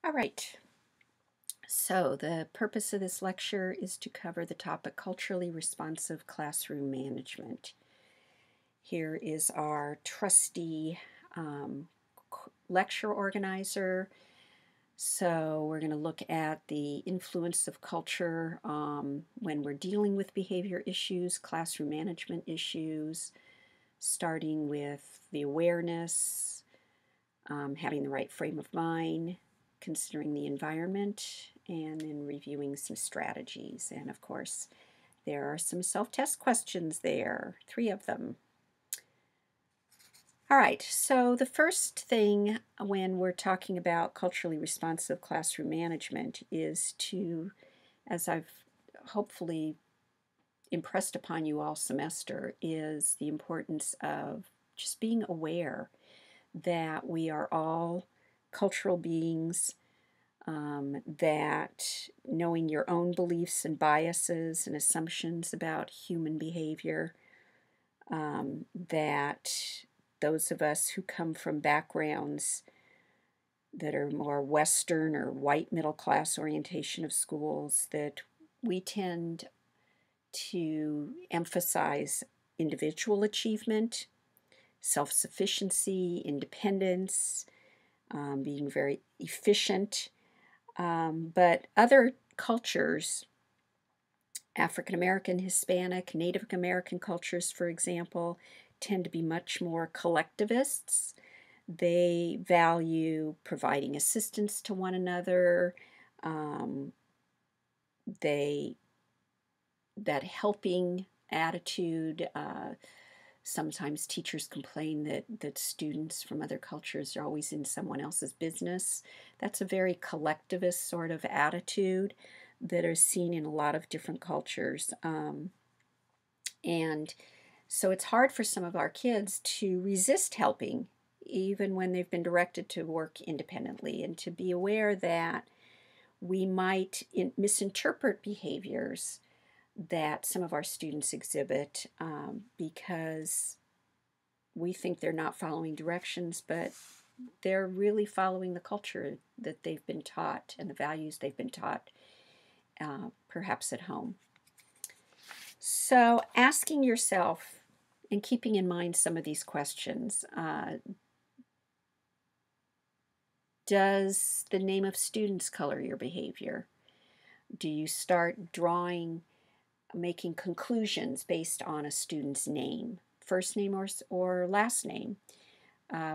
All right, so the purpose of this lecture is to cover the topic culturally responsive classroom management. Here is our trusty um, lecture organizer. So we're going to look at the influence of culture when we're dealing with behavior issues, classroom management issues, starting with the awareness, having the right frame of mind, considering the environment, and then reviewing some strategies. And of course, there are some self-test questions there, 3 of them. All right, so the first thing when we're talking about culturally responsive classroom management is to, as I've hopefully impressed upon you all semester, is the importance of just being aware that we are all cultural beings, that knowing your own beliefs and biases and assumptions about human behavior, that those of us who come from backgrounds that are more Western or white middle class orientation of schools, that we tend to emphasize individual achievement, self-sufficiency, independence, being very efficient. But other cultures, African American, Hispanic, Native American cultures, for example, tend to be much more collectivists. They value providing assistance to one another. Um, they that helping attitude. Sometimes teachers complain that students from other cultures are always in someone else's business. That's a very collectivist sort of attitude that is seen in a lot of different cultures. And so it's hard for some of our kids to resist helping, even when they've been directed to work independently, and to be aware that we might misinterpret behaviors that some of our students exhibit because we think they're not following directions, but they're really following the culture that they've been taught and the values they've been taught, perhaps at home. So asking yourself and keeping in mind some of these questions. Does the name of students color your behavior? Do you start making conclusions based on a student's name, first name or last name?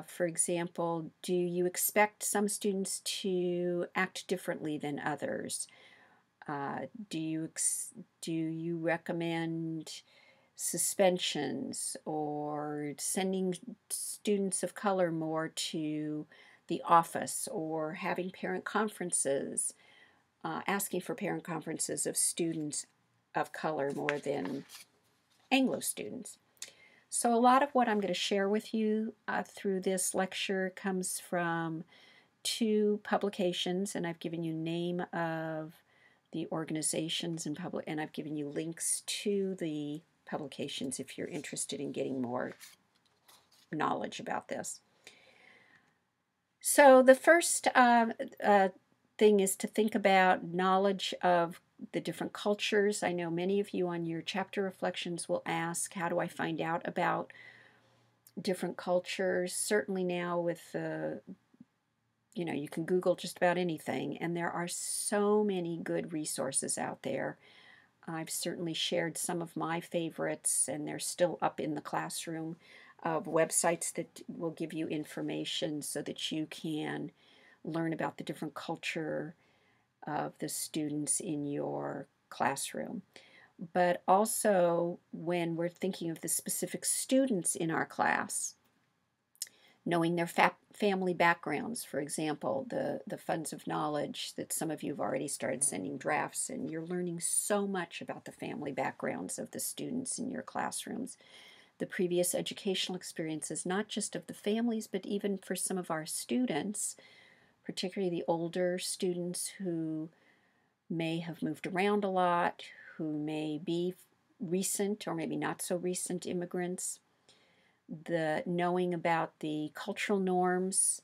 For example, do you expect some students to act differently than others? Do you recommend suspensions or sending students of color more to the office, or having parent conferences, asking for parent conferences of students of color more than Anglo students? So a lot of what I'm going to share with you through this lecture comes from 2 publications, and I've given you name of the organizations and I've given you links to the publications if you're interested in getting more knowledge about this. So the first thing is to think about knowledge of the different cultures. I know many of you on your chapter reflections will ask, how do I find out about different cultures? Certainly now with you can Google just about anything, and there are so many good resources out there. I've certainly shared some of my favorites, and they're still up in the classroom, of websites that will give you information so that you can learn about the different culture of the students in your classroom. But also, when we're thinking of the specific students in our class, knowing their family backgrounds. For example, the funds of knowledge that some of you have already started sending drafts, and you're learning so much about the family backgrounds of the students in your classrooms. The previous educational experiences, not just of the families, but even for some of our students, particularly the older students who may have moved around a lot, who may be recent or maybe not so recent immigrants. The knowing about the cultural norms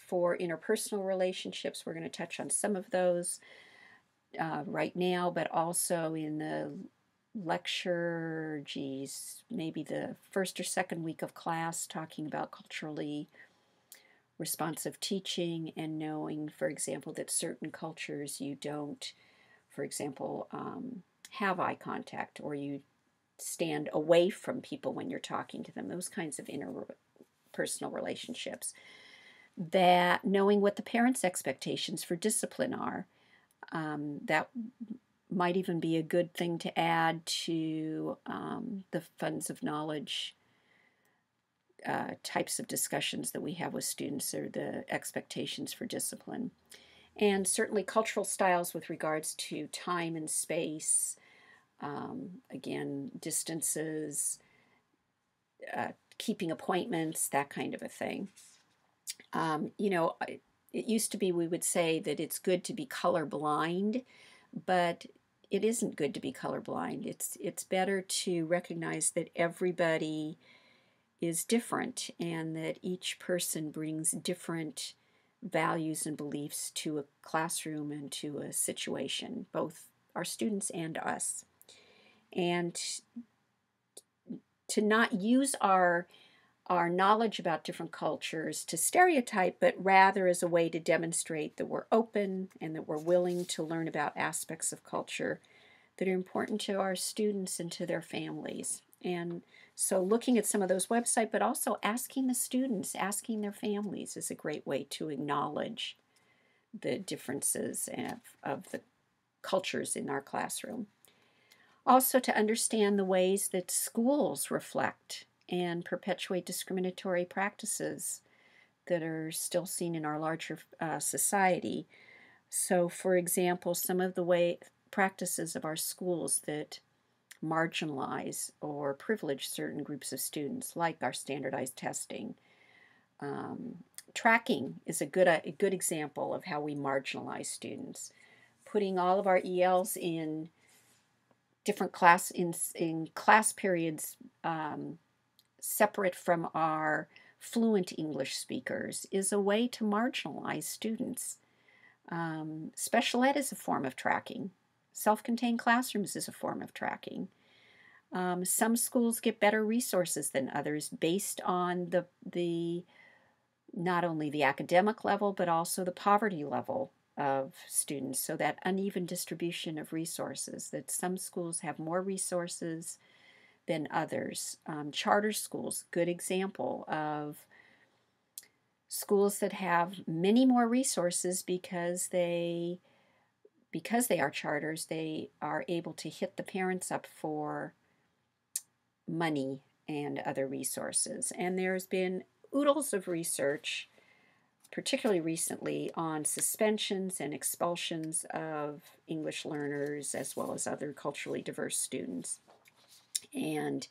for interpersonal relationships. We're going to touch on some of those right now, but also in the lecture, maybe the first or second week of class, talking about culturally responsive teaching and knowing, for example, that certain cultures you don't, for example, have eye contact, or you stand away from people when you're talking to them, those kinds of interpersonal relationships. That knowing what the parents' expectations for discipline are, that might even be a good thing to add to the funds of knowledge types of discussions that we have with students, or the expectations for discipline. And certainly cultural styles with regards to time and space, again, distances, keeping appointments, that kind of a thing. It used to be we would say that it's good to be colorblind, but it isn't good to be colorblind. It's better to recognize that everybody is different and that each person brings different values and beliefs to a classroom and to a situation, both our students and us. And to not use our knowledge about different cultures to stereotype, but rather as a way to demonstrate that we're open and that we're willing to learn about aspects of culture that are important to our students and to their families. And so looking at some of those websites, but also asking the students, asking their families, is a great way to acknowledge the differences of the cultures in our classroom. Also, to understand the ways that schools reflect and perpetuate discriminatory practices that are still seen in our larger society. So, for example, some of the practices of our schools that marginalize or privilege certain groups of students, like our standardized testing. Tracking is a good example of how we marginalize students. Putting all of our ELs in different class periods separate from our fluent English speakers is a way to marginalize students. Special ed is a form of tracking. Self-contained classrooms is a form of tracking. Some schools get better resources than others based on the not only the academic level, but also the poverty level of students. So that uneven distribution of resources, that some schools have more resources than others. Charter schools, good example of schools that have many more resources because they are charters. They are able to hit the parents up for money and other resources. And there's been oodles of research, particularly recently, on suspensions and expulsions of English learners as well as other culturally diverse students. And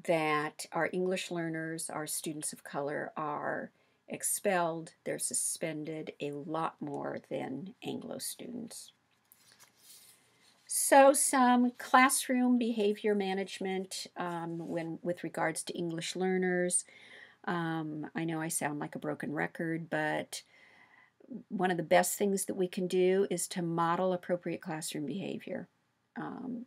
that our English learners, our students of color, are expelled, they're suspended a lot more than Anglo students. So some classroom behavior management with regards to English learners. I know I sound like a broken record, but one of the best things that we can do is to model appropriate classroom behavior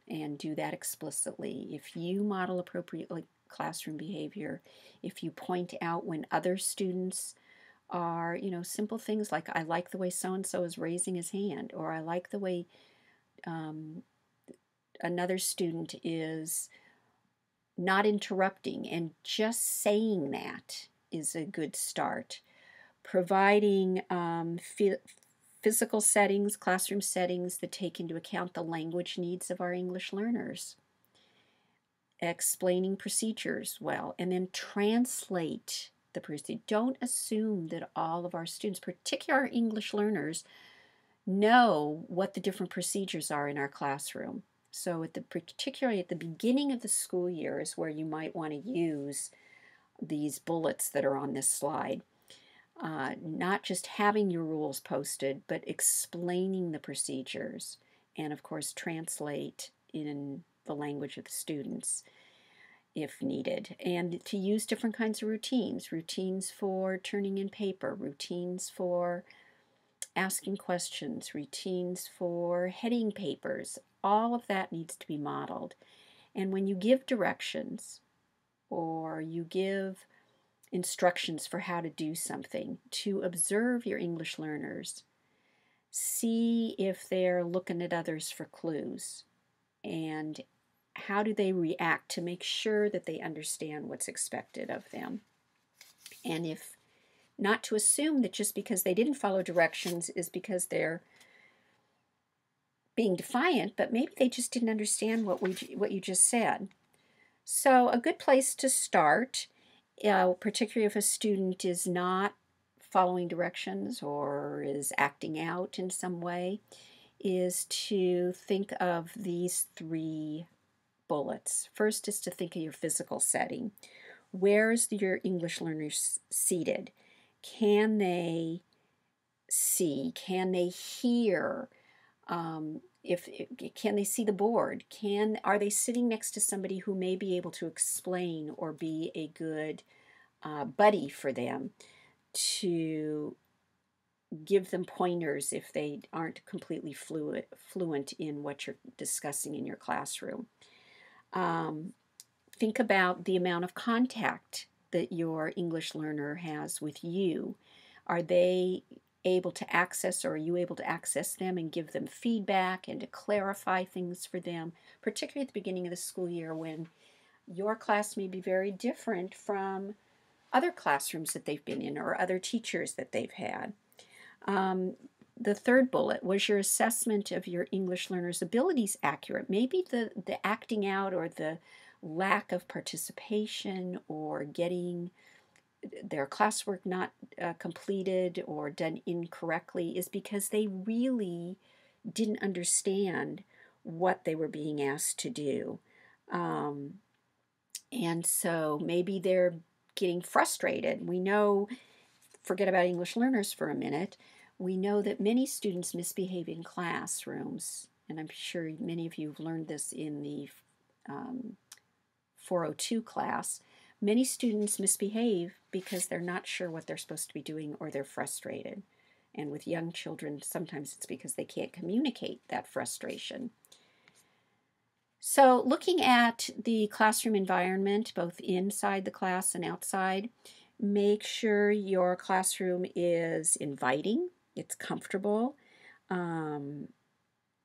and do that explicitly. If you model appropriate classroom behavior, if you point out when other students are, simple things like, I like the way so-and-so is raising his hand, or I like the way another student is not interrupting, and just saying that is a good start. Providing physical settings, classroom settings that take into account the language needs of our English learners. Explaining procedures well, and then translate the procedure. Don't assume that all of our students, particularly our English learners, know what the different procedures are in our classroom. So particularly at the beginning of the school year is where you might want to use these bullets that are on this slide. Not just having your rules posted, but explaining the procedures, and of course translate in the language of the students. if needed, and to use different kinds of routines. Routines for turning in paper, routines for asking questions, routines for heading papers. All of that needs to be modeled. And when you give directions or you give instructions for how to do something, to observe your English learners, see if they're looking at others for clues, and how do they react to make sure that they understand what's expected of them. And if not to assume that just because they didn't follow directions is because they're being defiant, but maybe they just didn't understand what you just said. So a good place to start, particularly if a student is not following directions or is acting out in some way, is to think of these 3 bullets. First is to think of your physical setting. Where is your English learners seated? Can they see? Can they hear? Can they see the board? Are they sitting next to somebody who may be able to explain or be a good buddy for them to give them pointers if they aren't completely fluent in what you're discussing in your classroom? Think about the amount of contact that your English learner has with you. Are they able to access, or are you able to access them and give them feedback and to clarify things for them, particularly at the beginning of the school year when your class may be very different from other classrooms that they've been in or other teachers that they've had. The 3rd bullet, was your assessment of your English learners' abilities accurate? Maybe the acting out or the lack of participation or getting their classwork not completed or done incorrectly is because they really didn't understand what they were being asked to do. And so maybe they're getting frustrated. We know, forget about English learners for a minute, we know that many students misbehave in classrooms, and I'm sure many of you have learned this in the 402 class. Many students misbehave because they're not sure what they're supposed to be doing or they're frustrated. And with young children, sometimes it's because they can't communicate that frustration. So looking at the classroom environment, both inside the class and outside, make sure your classroom is inviting, it's comfortable.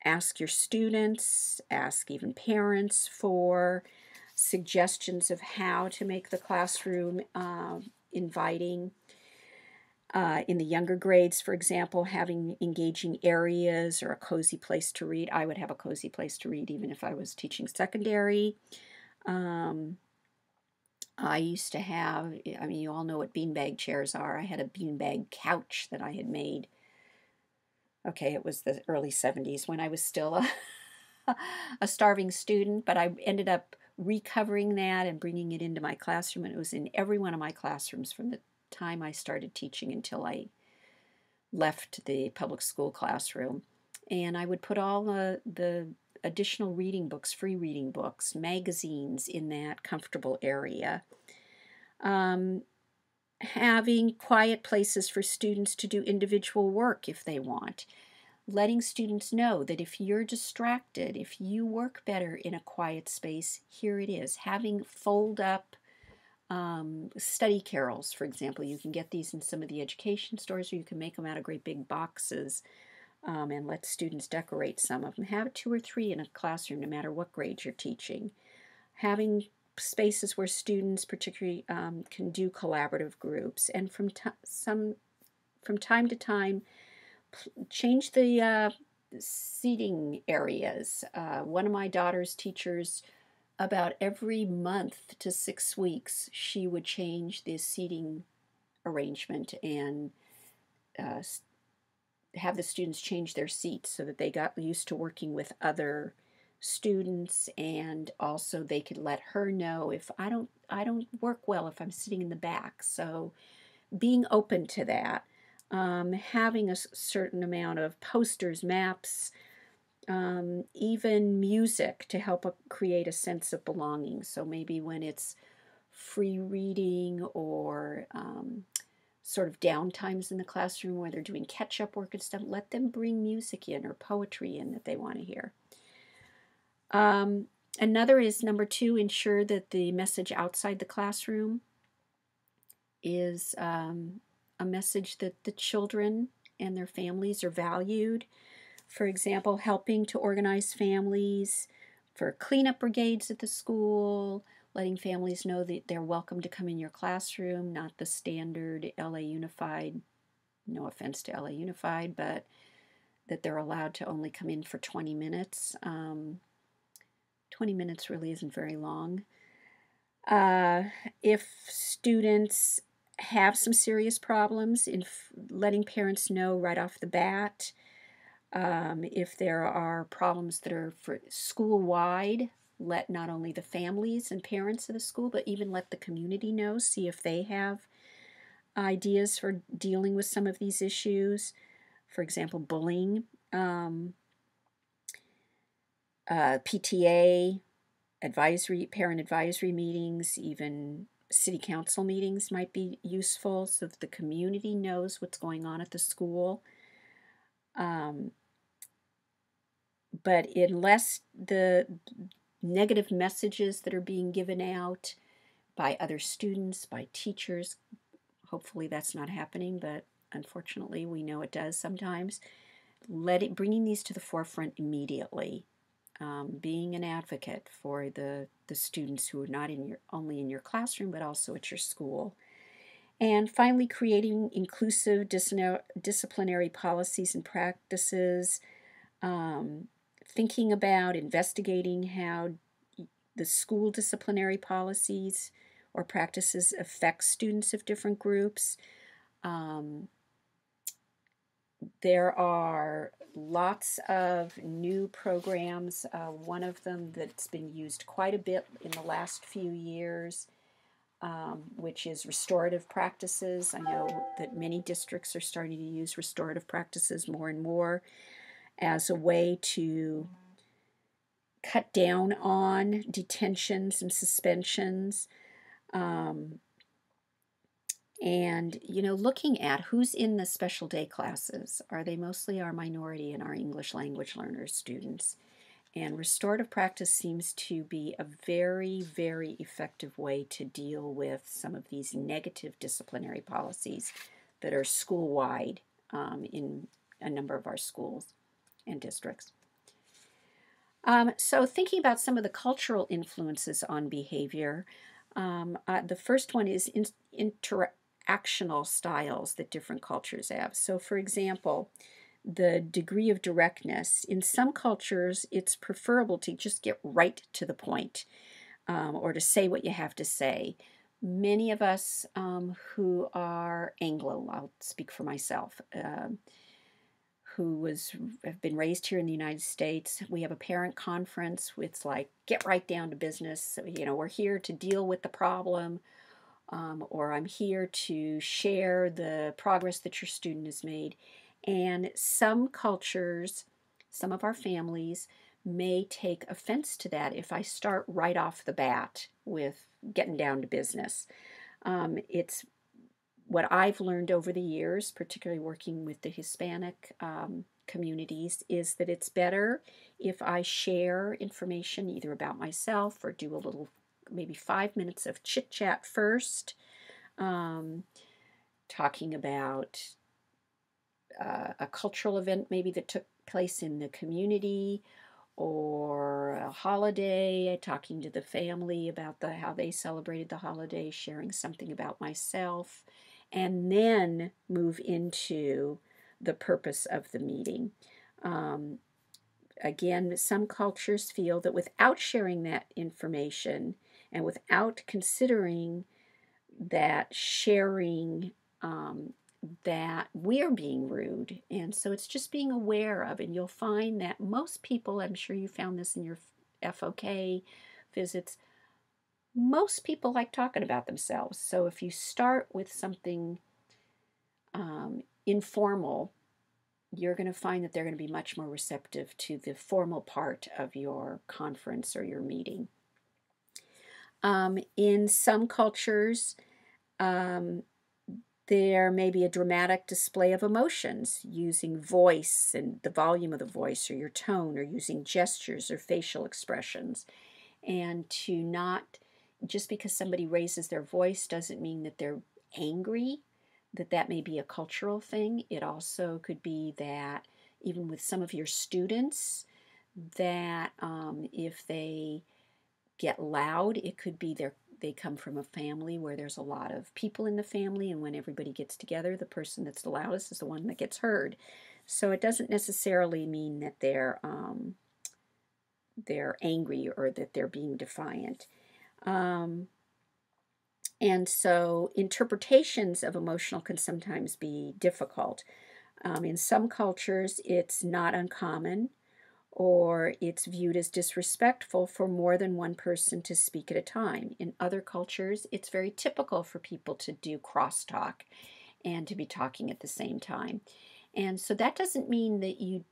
Ask your students, ask even parents for suggestions of how to make the classroom inviting. In the younger grades, for example, having engaging areas or a cozy place to read. I would have a cozy place to read even if I was teaching secondary. I used to have, I mean, you all know what beanbag chairs are. I had a beanbag couch that I had made. Okay, it was the early 70s when I was still a starving student, but I ended up recovering that and bringing it into my classroom, and it was in every one of my classrooms from the time I started teaching until I left the public school classroom. And I would put all the additional reading books, free reading books, magazines in that comfortable area. Having quiet places for students to do individual work if they want. Letting students know that if you're distracted, if you work better in a quiet space, here it is. Having fold-up study carrels, for example. You can get these in some of the education stores, or you can make them out of great big boxes and let students decorate some of them. Have 2 or 3 in a classroom, no matter what grade you're teaching. Having spaces where students particularly can do collaborative groups, and from time to time change the seating areas. One of my daughter's teachers, about every month to 6 weeks, she would change the seating arrangement and have the students change their seats so that they got used to working with other students, and also they could let her know if I don't work well if I'm sitting in the back. So being open to that, having a certain amount of posters, maps, even music to help create a sense of belonging. So maybe when it's free reading or sort of downtimes in the classroom where they're doing catch-up work and stuff, let them bring music in or poetry in that they want to hear. Another is number 2, ensure that the message outside the classroom is a message that the children and their families are valued. For example, helping to organize families for cleanup brigades at the school, letting families know that they're welcome to come in your classroom, not the standard LA Unified, no offense to LA Unified, but that they're allowed to only come in for 20 minutes. 20 minutes really isn't very long. If students have some serious problems, in letting parents know right off the bat. If there are problems that are for school-wide, let not only the families and parents of the school, but even let the community know, see if they have ideas for dealing with some of these issues. For example, bullying, PTA, parent advisory meetings, even city council meetings might be useful so that the community knows what's going on at the school. But unless the negative messages that are being given out by other students, by teachers, hopefully that's not happening, but unfortunately we know it does sometimes, bringing these to the forefront immediately. Being an advocate for the students who are not only in your classroom, but also at your school. And finally, creating inclusive disciplinary policies and practices, thinking about investigating how the school disciplinary policies or practices affect students of different groups. There are lots of new programs. One of them that's been used quite a bit in the last few years, which is restorative practices. I know that many districts are starting to use restorative practices more and more as a way to cut down on detentions and suspensions. And, looking at who's in the special day classes. Are they mostly our minority and our English language learners students? And restorative practice seems to be a very, very effective way to deal with some of these negative disciplinary policies that are school-wide in a number of our schools and districts. So thinking about some of the cultural influences on behavior, the first one is interactional styles that different cultures have. So for example, the degree of directness. In some cultures, it's preferable to just get right to the point, or to say what you have to say. Many of us who are Anglo, I'll speak for myself, who have been raised here in the United States. We have a parent conference. It's like, get right down to business. We're here to deal with the problem, or I'm here to share the progress that your student has made. And some cultures, some of our families may take offense to that if I start right off the bat with getting down to business. It's what I've learned over the years, particularly working with the Hispanic communities, is that it's better if I share information either about myself or do a little, maybe 5 minutes of chit chat first, talking about a cultural event maybe that took place in the community or a holiday, talking to the family about how they celebrated the holiday, sharing something about myself, and then move into the purpose of the meeting. Again, some cultures feel that without sharing that information and without considering that sharing, that we're being rude. And so it's just being aware of, and you'll find that most people, I'm sure you found this in your FOK visits, most people like talking about themselves. So if you start with something informal, you're going to find that they're going to be much more receptive to the formal part of your conference or your meeting. In some cultures, um, there may be a dramatic display of emotions using voice and the volume of the voice or your tone, or using gestures or facial expressions. And to not, just because somebody raises their voice doesn't mean that they're angry, that may be a cultural thing. It also could be that even with some of your students, that if they get loud, it could be they come from a family where there's a lot of people in the family, and when everybody gets together, the person that's the loudest is the one that gets heard. So it doesn't necessarily mean that they're angry or that they're being defiant. And so interpretations of emotional can sometimes be difficult. In some cultures, it's not uncommon, or it's viewed as disrespectful for more than one person to speak at a time. In other cultures, it's very typical for people to do crosstalk and to be talking at the same time. And so that doesn't mean that you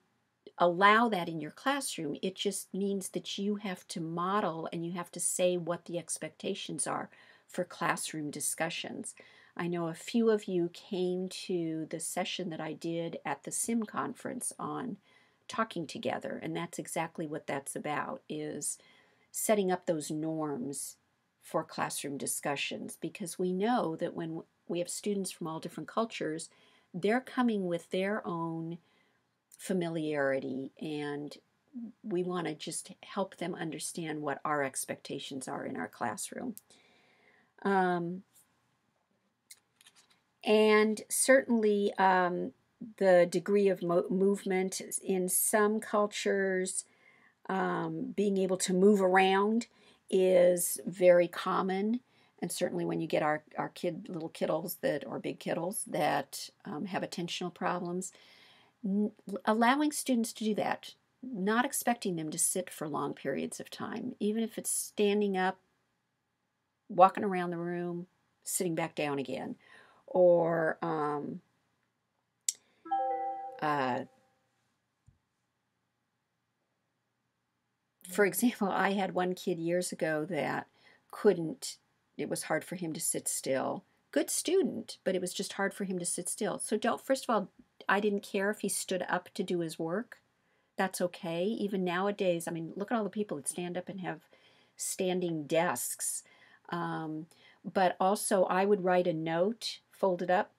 allow that in your classroom. It just means that you have to model and you have to say what the expectations are for classroom discussions. I know a few of you came to the session that I did at the SIM conference on talking together, and that's exactly what that's about, is setting up those norms for classroom discussions, because we know that when we have students from all different cultures, they're coming with their own familiarity, and we want to just help them understand what our expectations are in our classroom. And certainly the degree of movement in some cultures, being able to move around is very common. And certainly when you get our little kiddos that, or big kiddos that have attentional problems, allowing students to do that, not expecting them to sit for long periods of time, even if it's standing up, walking around the room, sitting back down again, or for example, I had one kid years ago that it was hard for him to sit still. Good student, but it was just hard for him to sit still. So first of all, I didn't care if he stood up to do his work. That's okay. Even nowadays, I mean, look at all the people that stand up and have standing desks. But also, I would write a note, fold it up,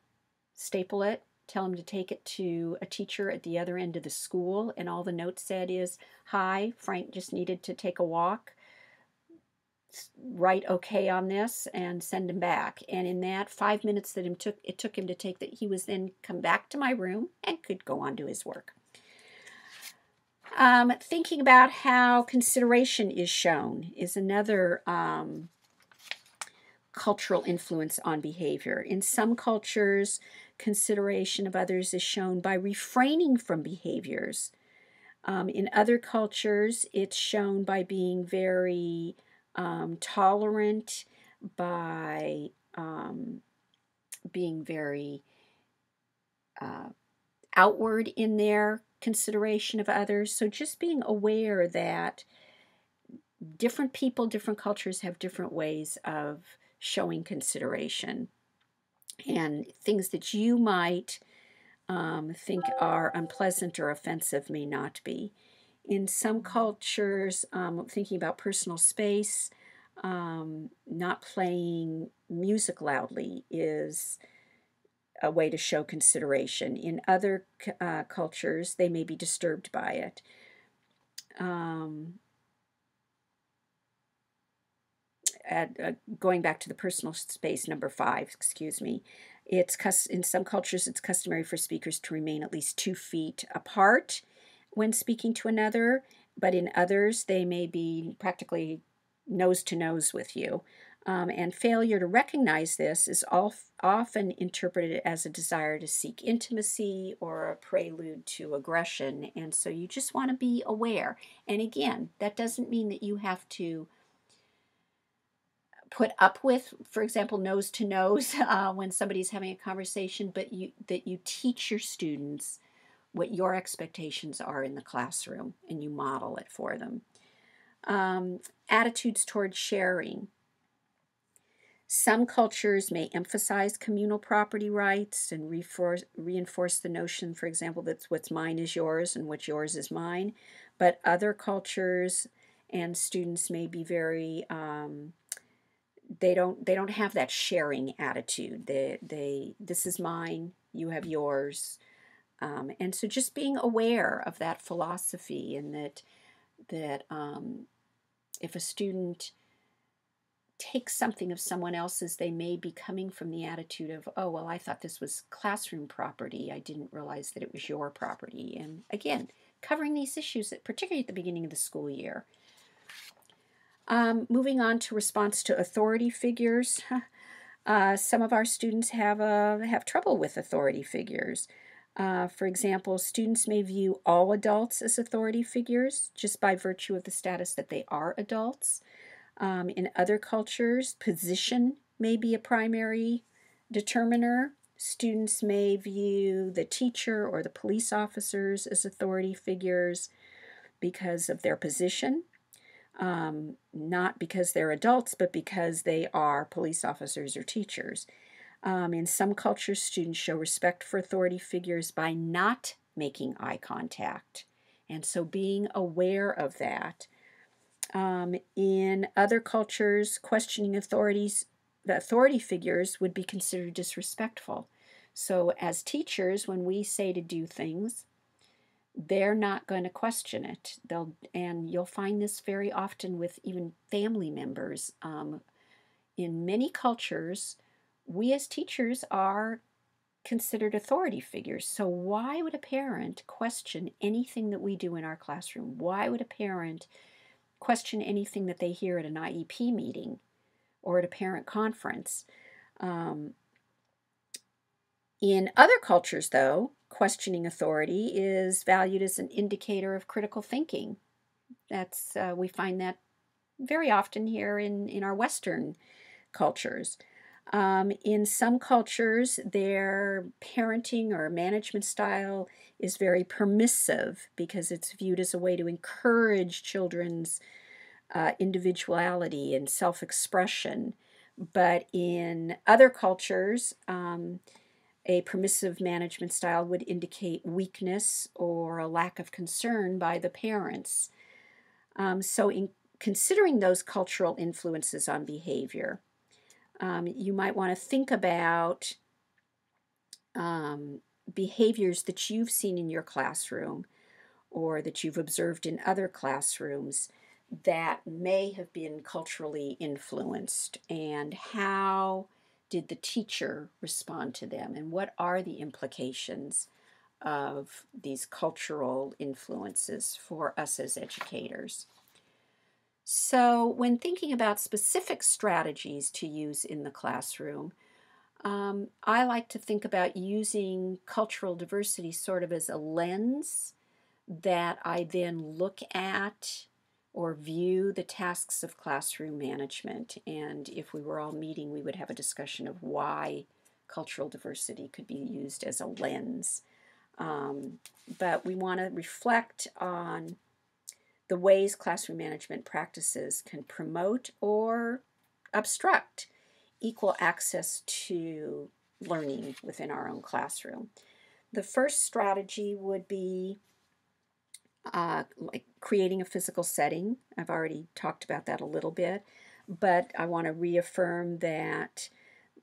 staple it, tell him to take it to a teacher at the other end of the school, and all the note said is, "Hi, Frank just needed to take a walk. Write okay on this and send him back." And in that 5 minutes that it took him to take that, he was then come back to my room and could go on to his work. Thinking about how consideration is shown is another cultural influence on behavior. In some cultures, consideration of others is shown by refraining from behaviors. In other cultures, it's shown by being very tolerant, by being very outward in their consideration of others. So just being aware that different people, different cultures have different ways of showing consideration, and things that you might think are unpleasant or offensive may not be. In some cultures, thinking about personal space, not playing music loudly is a way to show consideration. In other cultures, they may be disturbed by it. Going back to the personal space, number 5, excuse me, in some cultures it's customary for speakers to remain at least 2 feet apart when speaking to another, but in others they may be practically nose to nose with you. And failure to recognize this is often interpreted as a desire to seek intimacy or a prelude to aggression, and so you just want to be aware. And again, that doesn't mean that you have to put up with, for example, nose to nose when somebody's having a conversation, but that you teach your students what your expectations are in the classroom, and you model it for them. Attitudes towards sharing. Some cultures may emphasize communal property rights and reinforce the notion, for example, that what's mine is yours and what's yours is mine. But other cultures and students may be very they don't have that sharing attitude. This is mine, you have yours, and so just being aware of that philosophy, and that if a student takes something of someone else's, they may be coming from the attitude of, oh, well, I thought this was classroom property. I didn't realize that it was your property. And again, covering these issues, particularly at the beginning of the school year. Moving on to response to authority figures. Some of our students have trouble with authority figures. For example, students may view all adults as authority figures just by virtue of the status that they are adults. In other cultures, position may be a primary determiner. Students may view the teacher or the police officers as authority figures because of their position, not because they're adults, but because they are police officers or teachers. In some cultures, students show respect for authority figures by not making eye contact, and so being aware of that. In other cultures, questioning the authority figures would be considered disrespectful. So as teachers, when we say to do things, they're not going to question it. And you'll find this very often with even family members. In many cultures, we as teachers are considered authority figures. So why would a parent question anything that we do in our classroom? Why would a parent question anything that they hear at an IEP meeting or at a parent conference? In other cultures, though, questioning authority is valued as an indicator of critical thinking. We find that very often here in our Western cultures. In some cultures, their parenting or management style is very permissive because it's viewed as a way to encourage children's individuality and self-expression. But in other cultures, a permissive management style would indicate weakness or a lack of concern by the parents. So in considering those cultural influences on behavior, you might want to think about behaviors that you've seen in your classroom or that you've observed in other classrooms that may have been culturally influenced, and how did the teacher respond to them, and what are the implications of these cultural influences for us as educators. So when thinking about specific strategies to use in the classroom, I like to think about using cultural diversity sort of as a lens that I then look at or view the tasks of classroom management. And if we were all meeting, we would have a discussion of why cultural diversity could be used as a lens. But we want to reflect on the ways classroom management practices can promote or obstruct equal access to learning within our own classroom. The first strategy would be like creating a physical setting. I've already talked about that a little bit, but I want to reaffirm that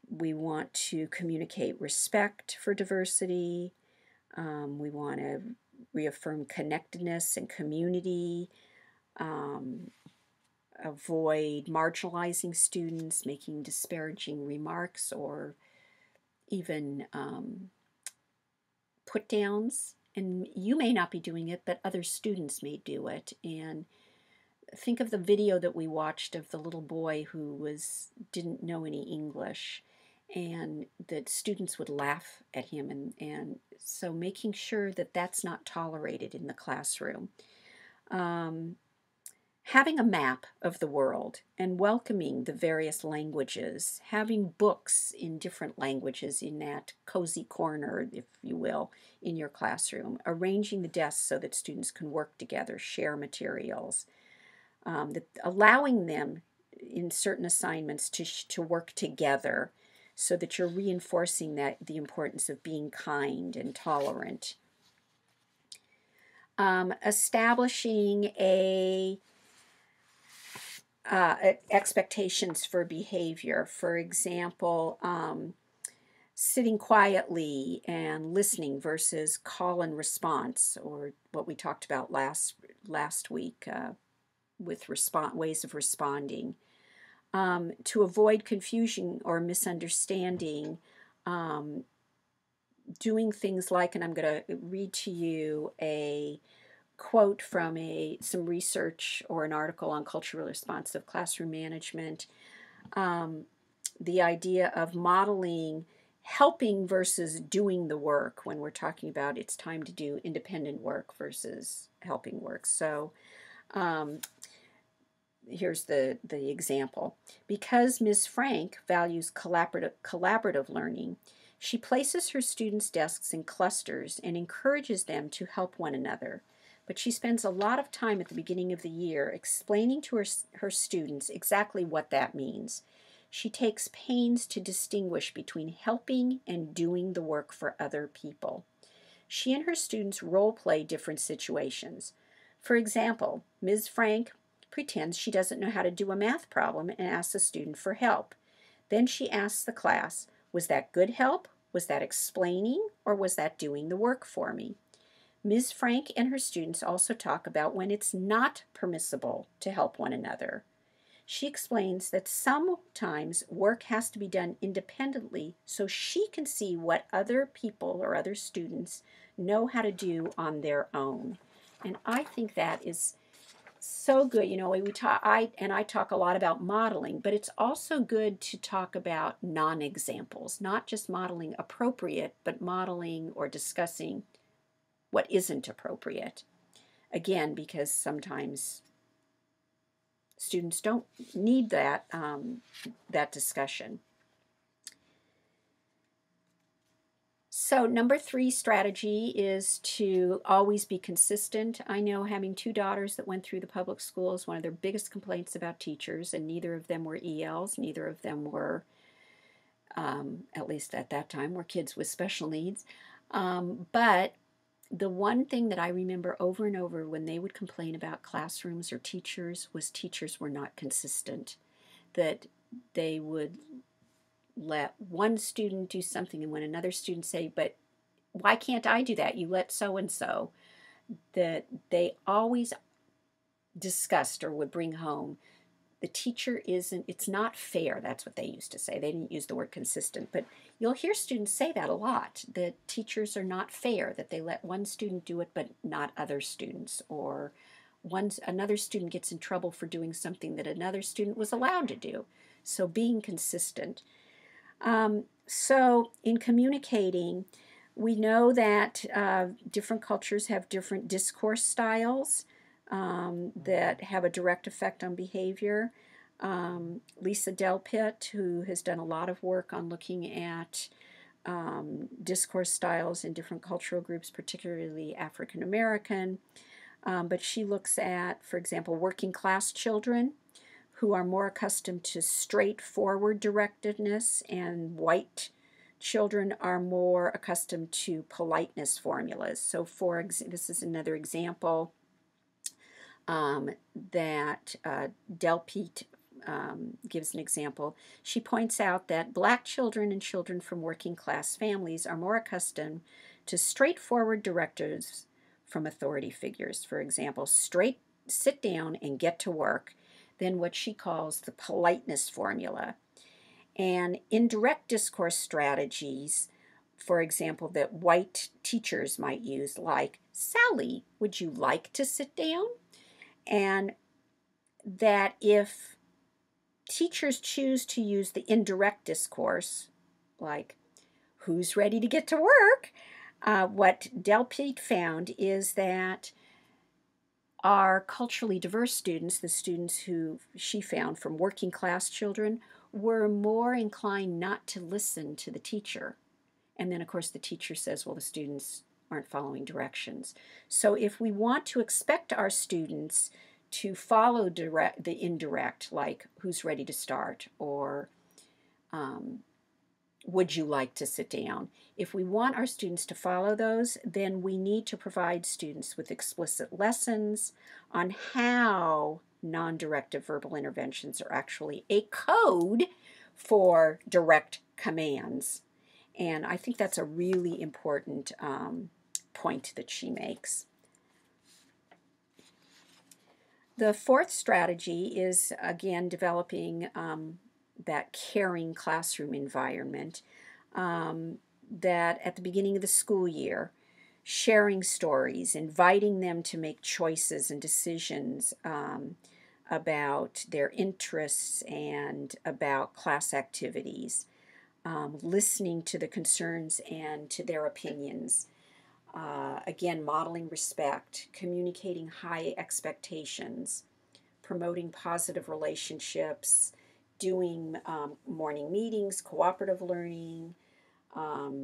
we want to communicate respect for diversity. We want to reaffirm connectedness and community, avoid marginalizing students, making disparaging remarks, or even put downs. And you may not be doing it, but other students may do it. And think of the video that we watched of the little boy who didn't know any English, and that students would laugh at him. And so making sure that that's not tolerated in the classroom. Having a map of the world and welcoming the various languages, having books in different languages in that cozy corner, if you will, in your classroom, arranging the desks so that students can work together, share materials, allowing them in certain assignments to work together so that you're reinforcing that the importance of being kind and tolerant. Establishing expectations for behavior. For example, sitting quietly and listening versus call and response, or what we talked about last week with ways of responding. To avoid confusion or misunderstanding, doing things like, and I'm going to read to you a quote from some research or an article on culturally responsive classroom management. The idea of modeling helping versus doing the work when we're talking about it's time to do independent work versus helping work. So here's the example. Because Ms. Frank values collaborative learning, she places her students' desks in clusters and encourages them to help one another. But she spends a lot of time at the beginning of the year explaining to her students exactly what that means. She takes pains to distinguish between helping and doing the work for other people. She and her students role play different situations. For example, Ms. Frank pretends she doesn't know how to do a math problem and asks a student for help. Then she asks the class, was that good help? Was that explaining? Or was that doing the work for me? Ms. Frank and her students also talk about when it's not permissible to help one another. She explains that sometimes work has to be done independently so she can see what other people or other students know how to do on their own. And I think that is so good. You know, I talk a lot about modeling, but it's also good to talk about non-examples, not just modeling appropriate, but modeling or discussing what isn't appropriate. Again, because sometimes students don't need that discussion. So number 3 strategy is to always be consistent. I know, having 2 daughters that went through the public schools, one of their biggest complaints about teachers, and neither of them were ELs, neither of them were, at least at that time, were kids with special needs. But the one thing that I remember over and over when they would complain about classrooms or teachers was teachers were not consistent. That they would let one student do something and when another student say, but why can't I do that? You let so-and-so. That they always discussed or would bring home, the teacher isn't, it's not fair. That's what they used to say. They didn't use the word consistent, but you'll hear students say that a lot, that teachers are not fair, that they let one student do it but not other students, or another student gets in trouble for doing something that another student was allowed to do. So being consistent. So in communicating, we know that different cultures have different discourse styles that have a direct effect on behavior. Lisa Delpit, who has done a lot of work on looking at discourse styles in different cultural groups, particularly African American, but she looks at, for example, working class children who are more accustomed to straightforward directedness, and white children are more accustomed to politeness formulas. So this is another example that Delpit gives an example. She points out that black children and children from working class families are more accustomed to straightforward directives from authority figures. For example, straight sit down and get to work, than what she calls the politeness formula. And indirect discourse strategies, for example, that white teachers might use, like, Sally, would you like to sit down? And that if teachers choose to use the indirect discourse, like, who's ready to get to work? What Delpit found is that Our culturally diverse students, the students who she found from working class children, were more inclined not to listen to the teacher. And then, of course, the teacher says, well, the students aren't following directions. So if we want to expect our students to follow the indirect, like who's ready to start, or um, would you like to sit down? If we want our students to follow those, then we need to provide students with explicit lessons on how non-directive verbal interventions are actually a code for direct commands. And I think that's a really important point that she makes. The fourth strategy is, again, developing that caring classroom environment, that at the beginning of the school year, sharing stories, inviting them to make choices and decisions about their interests and about class activities, listening to the concerns and to their opinions. Again, modeling respect, communicating high expectations, promoting positive relationships, doing morning meetings, cooperative learning,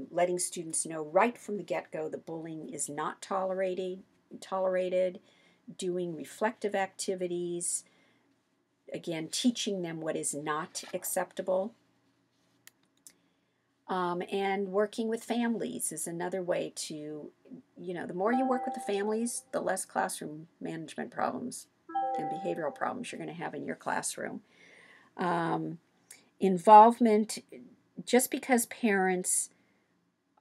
letting students know right from the get-go that bullying is not tolerated, doing reflective activities, again, teaching them what is not acceptable. And working with families is another way to, the more you work with the families, the less classroom management problems and behavioral problems you're going to have in your classroom. Involvement, just because parents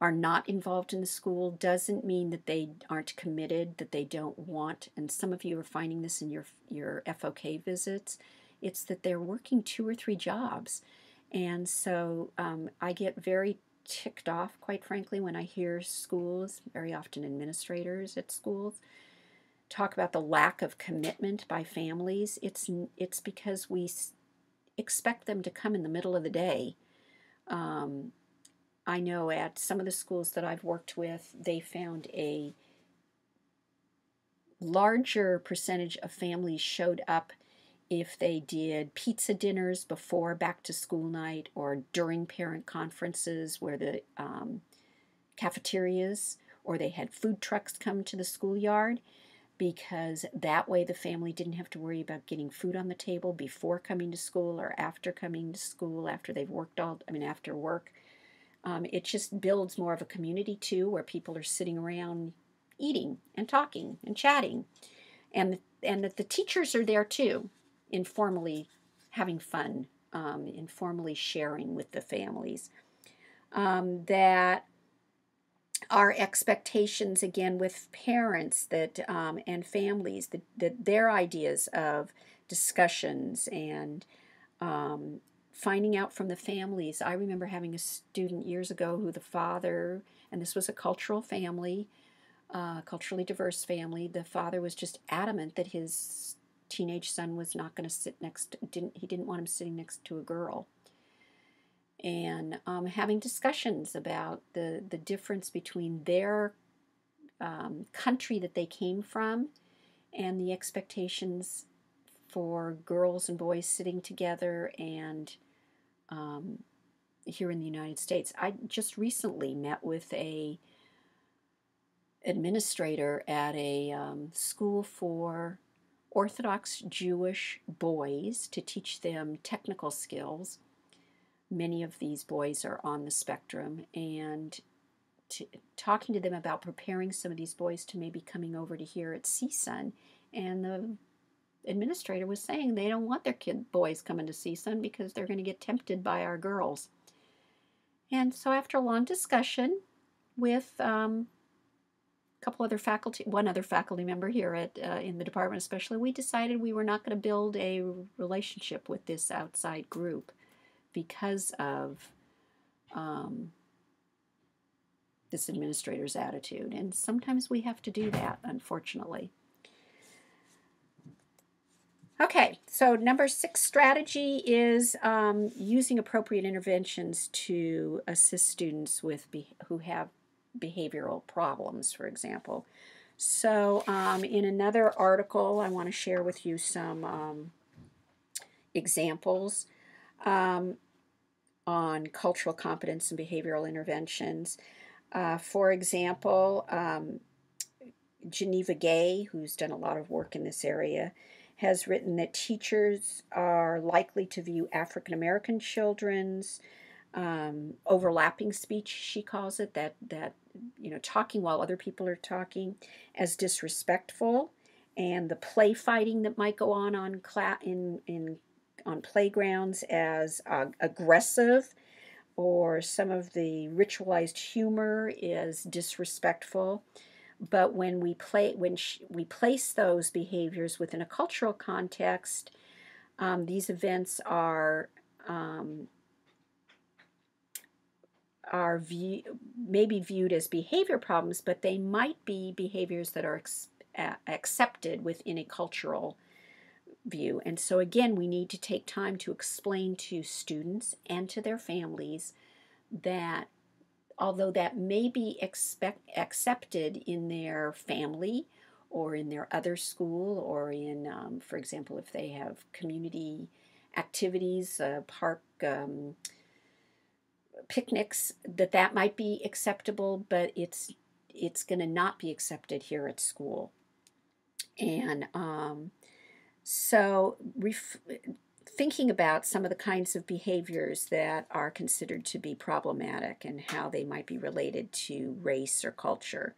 are not involved in the school doesn't mean that they aren't committed, that they don't want, and some of you are finding this in your FOK visits, it's that they're working 2 or 3 jobs. And so I get very ticked off, quite frankly, when I hear schools, very often administrators at schools, talk about the lack of commitment by families. It's because we expect them to come in the middle of the day. I know at some of the schools that I've worked with, they found a larger percentage of families showed up if they did pizza dinners before back to school night or during parent conferences where the cafeterias, or they had food trucks come to the schoolyard, because that way the family didn't have to worry about getting food on the table before coming to school or after coming to school, after they've worked after work. It just builds more of a community too, where people are sitting around eating and talking and chatting, and that the teachers are there too, informally having fun, informally sharing with the families. That our expectations, again, with parents and families, that their ideas of discussions and finding out from the families. I remember having a student years ago who the father, and this was a cultural family, culturally diverse family, the father was just adamant that his teenage son was not going to sit he didn't want him sitting next to a girl. And having discussions about the difference between their country that they came from and the expectations for girls and boys sitting together, and here in the United States. I just recently met with a administrator at a school for Orthodox Jewish boys to teach them technical skills. Many of these boys are on the spectrum, and talking to them about preparing some of these boys to maybe coming over to here at CSUN. And the administrator was saying they don't want their boys coming to CSUN because they're going to get tempted by our girls. And so after a long discussion with couple other faculty, one other faculty member here at in the department especially, we decided we were not going to build a relationship with this outside group because of this administrator's attitude. And sometimes we have to do that, unfortunately. Okay, so number 6 strategy is using appropriate interventions to assist students who have behavioral problems, for example. So in another article, I want to share with you some examples um, on cultural competence and behavioral interventions. For example, Geneva Gay, who's done a lot of work in this area, has written that teachers are likely to view African American children's overlapping speech, she calls it, that talking while other people are talking, as disrespectful, and the play fighting that might go on playgrounds as aggressive, or some of the ritualized humor is disrespectful. But when we place those behaviors within a cultural context, these events um, maybe viewed as behavior problems, but they might be behaviors that are accepted within a cultural view. And so again, we need to take time to explain to students and to their families that although that may be accepted in their family or in their other school, or in, for example, if they have community activities, park picnics, that might be acceptable, but it's going to not be accepted here at school. And so thinking about some of the kinds of behaviors that are considered to be problematic and how they might be related to race or culture.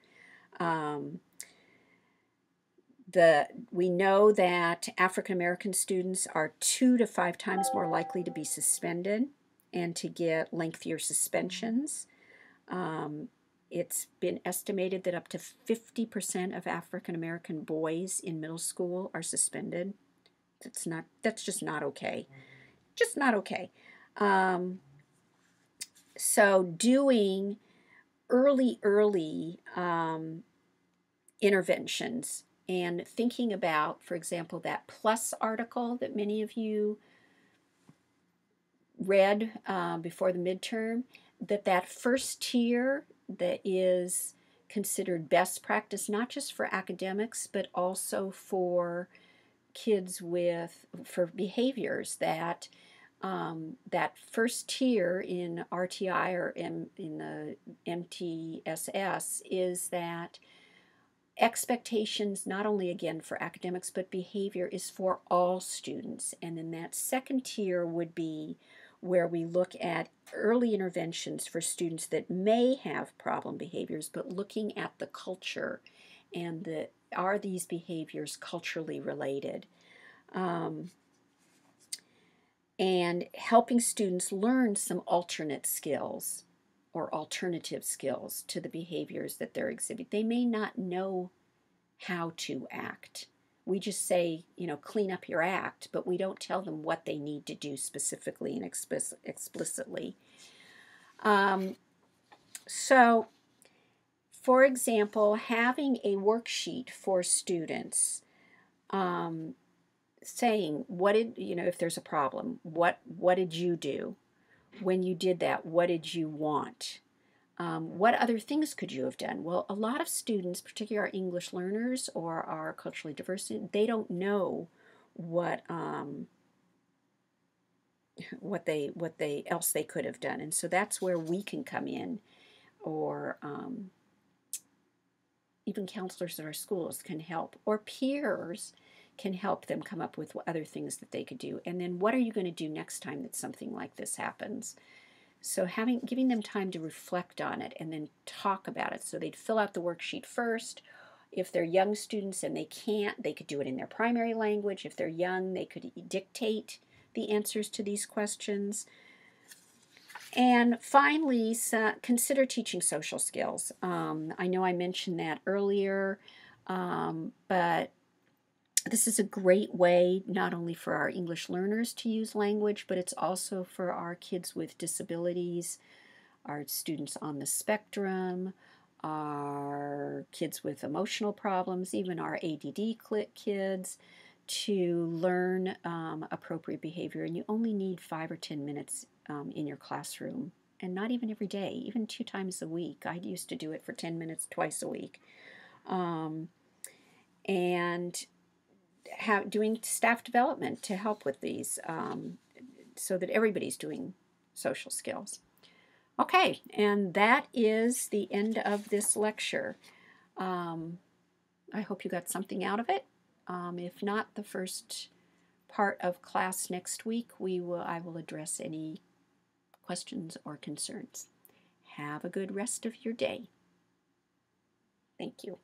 We know that African American students are 2 to 5 times more likely to be suspended and to get lengthier suspensions. It's been estimated that up to 50% of African American boys in middle school are suspended. That's just not okay. Just not okay. So doing early interventions and thinking about, for example, that PLUS article that many of you read before the midterm, that first tier that is considered best practice, not just for academics, but also for kids for behaviors, that that first tier in RTI or in the MTSS is that expectations, not only again for academics, but behavior is for all students. And then that second tier would be where we look at early interventions for students that may have problem behaviors, but looking at the culture and are these behaviors culturally related? And helping students learn some alternate skills or alternative skills to the behaviors that they're exhibiting. They may not know how to act. We just say, clean up your act, but we don't tell them what they need to do specifically and explicitly. So, for example, having a worksheet for students, saying if there's a problem, what did you do? When you did that, what did you want? What other things could you have done? Well, a lot of students, particularly our English learners or our culturally diverse students, they don't know what else they could have done, and so that's where we can come in, or even counselors at our schools can help, or peers can help them come up with other things that they could do. And then what are you going to do next time that something like this happens? So giving them time to reflect on it and then talk about it. So they'd fill out the worksheet first. If they're young students and they can't, they could do it in their primary language. If they're young, they could dictate the answers to these questions. And finally, consider teaching social skills. I know I mentioned that earlier, but this is a great way not only for our English learners to use language, but it's also for our kids with disabilities, our students on the spectrum, our kids with emotional problems, even our ADD kids, to learn appropriate behavior. And you only need 5 or 10 minutes in your classroom, and not even every day, even 2 times a week. I used to do it for 10 minutes twice a week. and doing staff development to help with these so that everybody's doing social skills. Okay, and that is the end of this lecture. I hope you got something out of it. If not, the first part of class next week, I will address any questions or concerns. Have a good rest of your day. Thank you.